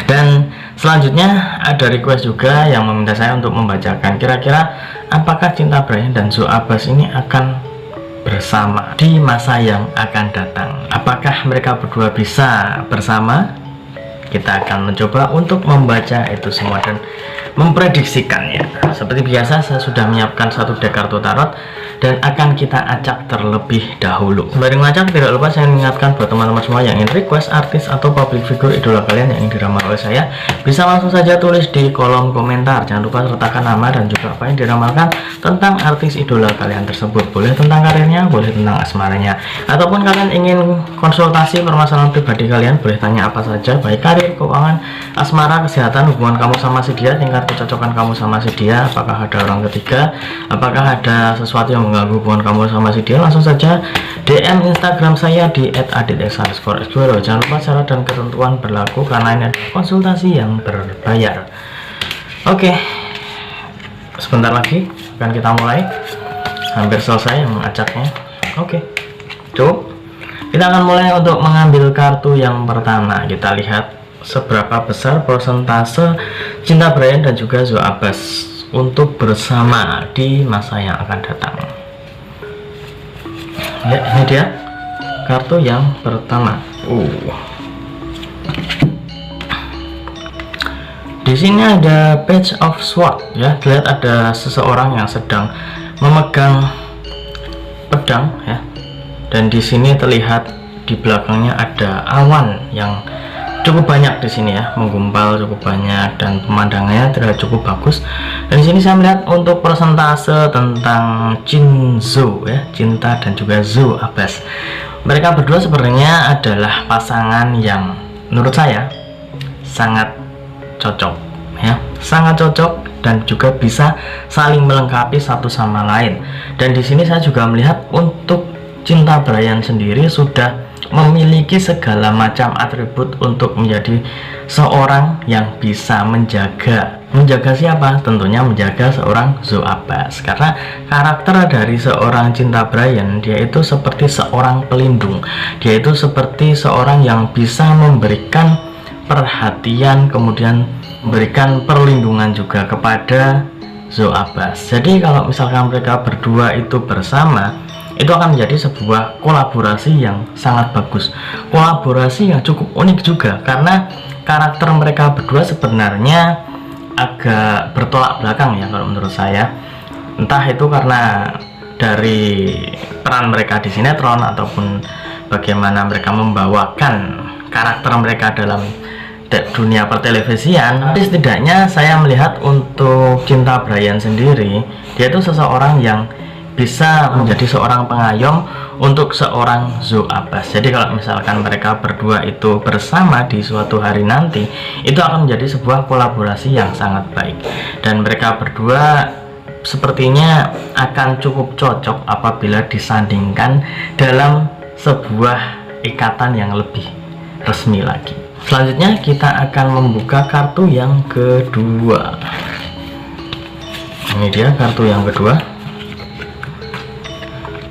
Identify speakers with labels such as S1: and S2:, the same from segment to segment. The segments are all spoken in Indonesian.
S1: Dan selanjutnya ada request juga yang meminta saya untuk membacakan kira-kira apakah Cinta Brian dan Zoe Abbas ini akan bersama di masa yang akan datang. Apakah mereka berdua bisa bersama? Kita akan mencoba untuk membaca itu semua dan memprediksikannya. Seperti biasa, saya sudah menyiapkan satu deck kartu tarot dan akan kita acak terlebih dahulu. Sembari mengacak, tidak lupa saya mengingatkan buat teman-teman semua yang ingin request artis atau public figure idola kalian yang ingin diramal oleh saya, bisa langsung saja tulis di kolom komentar. Jangan lupa sertakan nama dan juga apa yang diramalkan tentang artis idola kalian tersebut. Boleh tentang karirnya, boleh tentang asmaranya, ataupun kalian ingin konsultasi permasalahan pribadi kalian, boleh tanya apa saja, baik karir, keuangan, asmara, kesehatan, hubungan kamu sama si dia, tingkat kecocokan kamu sama si dia, apakah ada orang ketiga, apakah ada sesuatu yang mengganggu hubungan kamu sama si dia. Langsung saja DM Instagram saya di @adit_x_x2. Jangan lupa syarat dan ketentuan berlaku karena ini adalah konsultasi yang berbayar. Oke, sebentar lagi akan kita mulai. Hampir selesai mengacaknya. Oke, cukup. Kita akan mulai untuk mengambil kartu yang pertama. Kita lihat seberapa besar persentase Cinta Brian dan juga Zoe Abbas untuk bersama di masa yang akan datang. Ya, ini dia kartu yang pertama. Di sini ada Page of Swords ya. Lihat ada seseorang yang sedang memegang pedang ya. Dan di sini terlihat di belakangnya ada awan yang cukup banyak di sini ya, menggumpal cukup banyak dan pemandangannya terlihat cukup bagus. Dan di sini saya melihat untuk persentase tentang Zoe ya, Cinta dan juga Zoe Abbas. Mereka berdua sebenarnya adalah pasangan yang menurut saya sangat cocok ya, sangat cocok dan juga bisa saling melengkapi satu sama lain. Dan di sini saya juga melihat untuk Cinta Brian sendiri sudah memiliki segala macam atribut untuk menjadi seorang yang bisa menjaga siapa? Tentunya menjaga seorang Zoe Abbas, karena karakter dari seorang Cinta Brian, dia itu seperti seorang pelindung, dia itu seperti seorang yang bisa memberikan perhatian, kemudian memberikan perlindungan juga kepada Zoe Abbas. Jadi kalau misalkan mereka berdua itu bersama, itu akan menjadi sebuah kolaborasi yang sangat bagus, kolaborasi yang cukup unik juga, karena karakter mereka berdua sebenarnya agak bertolak belakang ya kalau menurut saya. Entah itu karena dari peran mereka di sinetron ataupun bagaimana mereka membawakan karakter mereka dalam dunia pertelevisian, tapi setidaknya saya melihat untuk Cinta Brian sendiri, dia itu seseorang yang bisa menjadi seorang pengayom untuk seorang Zoe Abbas. Jadi kalau misalkan mereka berdua itu bersama di suatu hari nanti, itu akan menjadi sebuah kolaborasi yang sangat baik. Dan mereka berdua sepertinya akan cukup cocok apabila disandingkan dalam sebuah ikatan yang lebih resmi lagi. Selanjutnya kita akan membuka kartu yang kedua. Ini dia kartu yang kedua.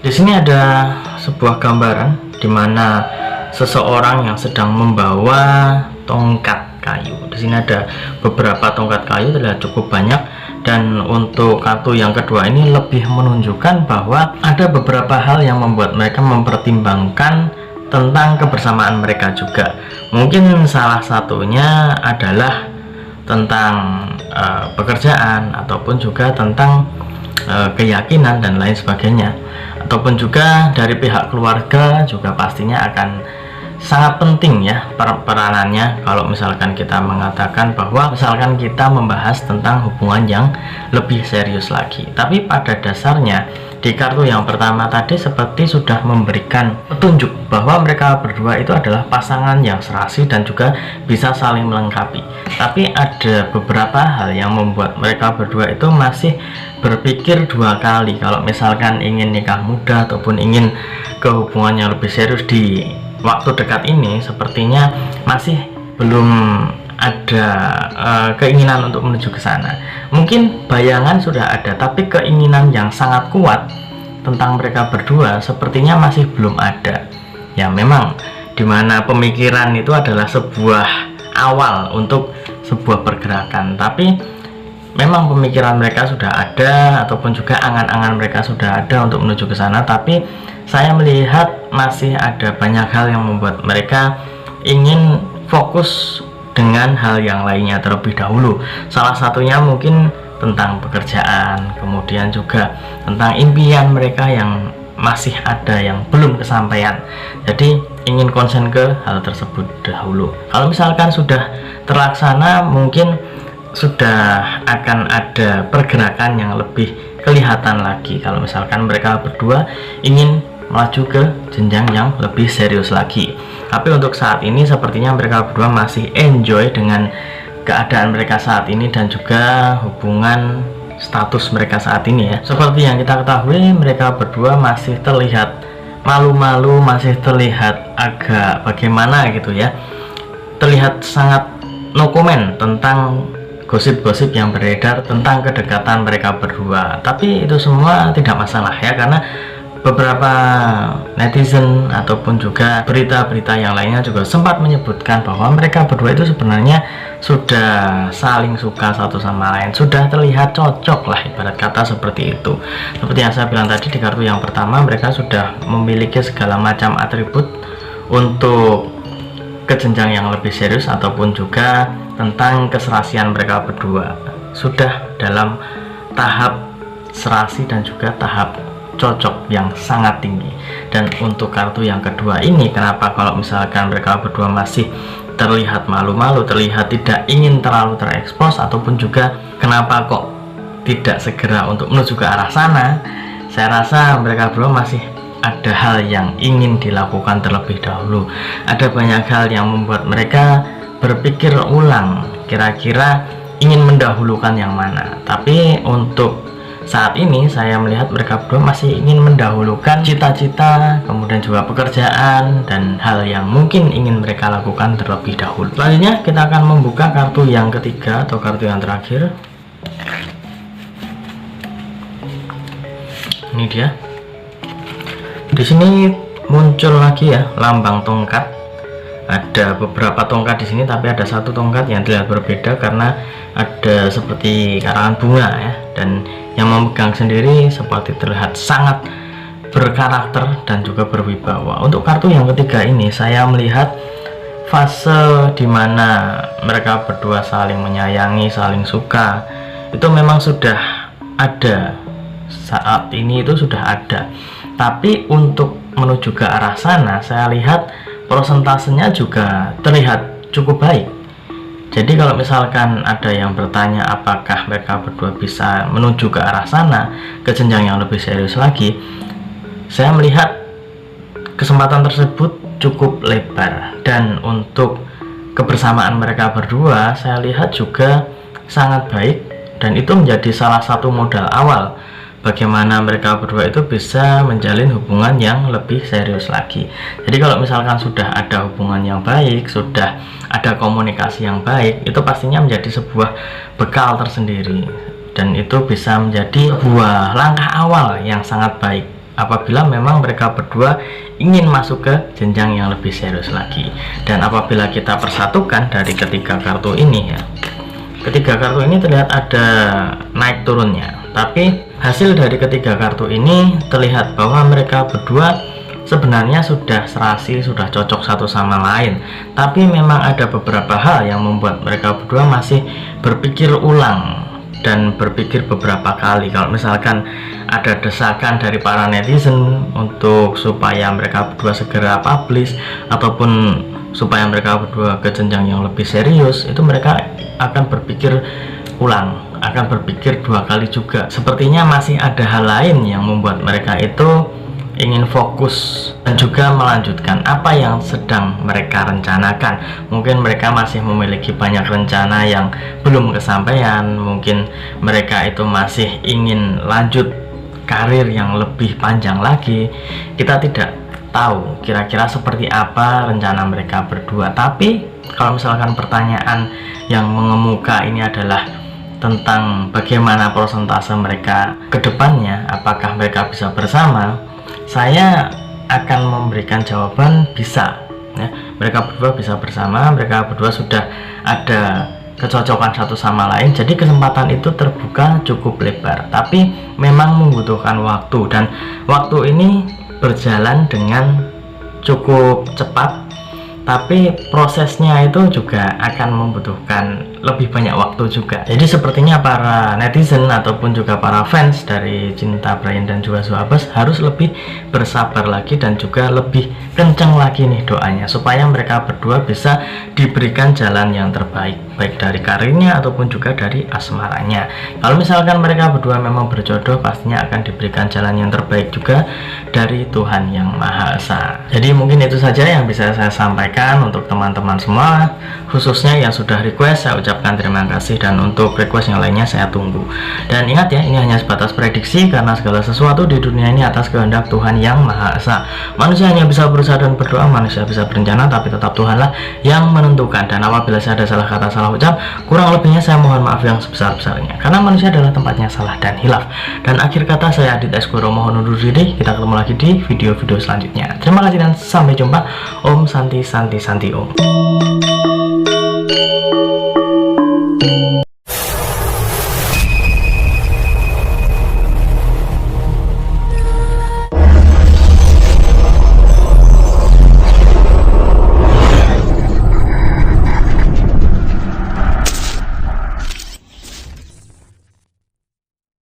S1: Di sini ada sebuah gambaran di mana seseorang yang sedang membawa tongkat kayu. Di sini ada beberapa tongkat kayu, terlihat cukup banyak. Dan untuk kartu yang kedua ini lebih menunjukkan bahwa ada beberapa hal yang membuat mereka mempertimbangkan tentang kebersamaan mereka juga. Mungkin salah satunya adalah tentang pekerjaan, ataupun juga tentang keyakinan dan lain sebagainya, ataupun juga dari pihak keluarga juga pastinya akan sangat penting ya peranannya kalau misalkan kita mengatakan bahwa misalkan kita membahas tentang hubungan yang lebih serius lagi. Tapi pada dasarnya di kartu yang pertama tadi seperti sudah memberikan petunjuk bahwa mereka berdua itu adalah pasangan yang serasi dan juga bisa saling melengkapi. Tapi ada beberapa hal yang membuat mereka berdua itu masih berpikir dua kali kalau misalkan ingin nikah muda ataupun ingin ke hubungan yang lebih serius di waktu dekat ini. Sepertinya masih belum ada keinginan untuk menuju ke sana. Mungkin bayangan sudah ada, tapi keinginan yang sangat kuat tentang mereka berdua sepertinya masih belum ada. Ya memang dimana pemikiran itu adalah sebuah awal untuk sebuah pergerakan. Tapi memang pemikiran mereka sudah ada, ataupun juga angan-angan mereka sudah ada untuk menuju ke sana, tapi saya melihat masih ada banyak hal yang membuat mereka ingin fokus dengan hal yang lainnya terlebih dahulu. Salah satunya mungkin tentang pekerjaan, kemudian juga tentang impian mereka yang masih ada yang belum kesampaian. Jadi ingin konsen ke hal tersebut dahulu. Kalau misalkan sudah terlaksana, mungkin sudah akan ada pergerakan yang lebih kelihatan lagi kalau misalkan mereka berdua ingin melaju ke jenjang yang lebih serius lagi. Tapi untuk saat ini sepertinya mereka berdua masih enjoy dengan keadaan mereka saat ini dan juga hubungan status mereka saat ini ya. Seperti yang kita ketahui, mereka berdua masih terlihat malu-malu, masih terlihat agak bagaimana gitu ya, terlihat sangat no comment tentang gosip-gosip yang beredar tentang kedekatan mereka berdua. Tapi itu semua tidak masalah ya, karena beberapa netizen ataupun juga berita-berita yang lainnya juga sempat menyebutkan bahwa mereka berdua itu sebenarnya sudah saling suka satu sama lain, sudah terlihat cocok lah ibarat kata seperti itu. Seperti yang saya bilang tadi, di kartu yang pertama mereka sudah memiliki segala macam atribut untuk ke jenjang yang lebih serius, ataupun juga tentang keserasian mereka berdua sudah dalam tahap serasi dan juga tahap cocok yang sangat tinggi. Dan untuk kartu yang kedua ini, kenapa kalau misalkan mereka berdua masih terlihat malu-malu, terlihat tidak ingin terlalu terekspos, ataupun juga kenapa kok tidak segera untuk menuju ke arah sana, saya rasa mereka berdua masih ada hal yang ingin dilakukan terlebih dahulu. Ada banyak hal yang membuat mereka berpikir ulang, kira-kira ingin mendahulukan yang mana. Tapi untuk saat ini saya melihat mereka berdua masih ingin mendahulukan cita-cita, kemudian juga pekerjaan, dan hal yang mungkin ingin mereka lakukan terlebih dahulu. Selanjutnya kita akan membuka kartu yang ketiga atau kartu yang terakhir. Ini dia. Di sini muncul lagi ya lambang tongkat. Ada beberapa tongkat di sini, tapi ada satu tongkat yang terlihat berbeda karena ada seperti karangan bunga ya, dan yang memegang sendiri seperti terlihat sangat berkarakter dan juga berwibawa. Untuk kartu yang ketiga ini saya melihat fase dimana mereka berdua saling menyayangi, saling suka, itu memang sudah ada saat ini, itu sudah ada. Tapi untuk menuju ke arah sana, saya lihat prosentasenya juga terlihat cukup baik. Jadi kalau misalkan ada yang bertanya apakah mereka berdua bisa menuju ke arah sana, ke jenjang yang lebih serius lagi, saya melihat kesempatan tersebut cukup lebar. Dan untuk kebersamaan mereka berdua saya lihat juga sangat baik, dan itu menjadi salah satu modal awal bagaimana mereka berdua itu bisa menjalin hubungan yang lebih serius lagi. Jadi kalau misalkan sudah ada hubungan yang baik, sudah ada komunikasi yang baik, itu pastinya menjadi sebuah bekal tersendiri, dan itu bisa menjadi sebuah langkah awal yang sangat baik apabila memang mereka berdua ingin masuk ke jenjang yang lebih serius lagi. Dan apabila kita persatukan dari ketiga kartu ini ya, ketiga kartu ini terlihat ada naik turunnya, tapi hasil dari ketiga kartu ini terlihat bahwa mereka berdua sebenarnya sudah serasi, sudah cocok satu sama lain. Tapi memang ada beberapa hal yang membuat mereka berdua masih berpikir ulang dan berpikir beberapa kali. Kalau misalkan ada desakan dari para netizen untuk supaya mereka berdua segera publish, ataupun supaya mereka berdua ke jenjang yang lebih serius, itu mereka akan berpikir ulang, akan berpikir dua kali juga. Sepertinya masih ada hal lain yang membuat mereka itu ingin fokus dan juga melanjutkan apa yang sedang mereka rencanakan. Mungkin mereka masih memiliki banyak rencana yang belum kesampaian, mungkin mereka itu masih ingin lanjut karir yang lebih panjang lagi. Kita tidak tahu kira-kira seperti apa rencana mereka berdua. Tapi kalau misalkan pertanyaan yang mengemuka ini adalah tentang bagaimana persentase mereka ke depannya, apakah mereka bisa bersama, saya akan memberikan jawaban bisa ya. mereka berdua bisa bersama, mereka berdua sudah ada kecocokan satu sama lain, jadi kesempatan itu terbuka cukup lebar. Tapi memang membutuhkan waktu, dan waktu ini berjalan dengan cukup cepat, tapi prosesnya itu juga akan membutuhkan lebih banyak waktu juga. Jadi sepertinya para netizen ataupun juga para fans dari Cinta Bryan dan juga Zohabas harus lebih bersabar lagi dan juga lebih kencang lagi nih doanya, supaya mereka berdua bisa diberikan jalan yang terbaik, baik dari karirnya ataupun juga dari asmaranya. Kalau misalkan mereka berdua memang berjodoh, pastinya akan diberikan jalan yang terbaik juga dari Tuhan Yang Maha Esa. Jadi mungkin itu saja yang bisa saya sampaikan untuk teman-teman semua, khususnya yang sudah request, saya ucapkan terima kasih, dan untuk request yang lainnya saya tunggu. Dan ingat ya, ini hanya sebatas prediksi, karena segala sesuatu di dunia ini atas kehendak Tuhan Yang Maha Esa. Manusia hanya bisa berusaha dan berdoa, manusia bisa berencana, tapi tetap Tuhanlah yang menentukan. Dan apabila saya ada salah kata, salah ucap, kurang lebihnya saya mohon maaf yang sebesar-besarnya, karena manusia adalah tempatnya salah dan hilaf. Dan akhir kata, saya Adit Eskoro mohon undur diri. Kita ketemu lagi di video-video selanjutnya. Terima kasih dan sampai jumpa. Om Santi Santi Santi Om.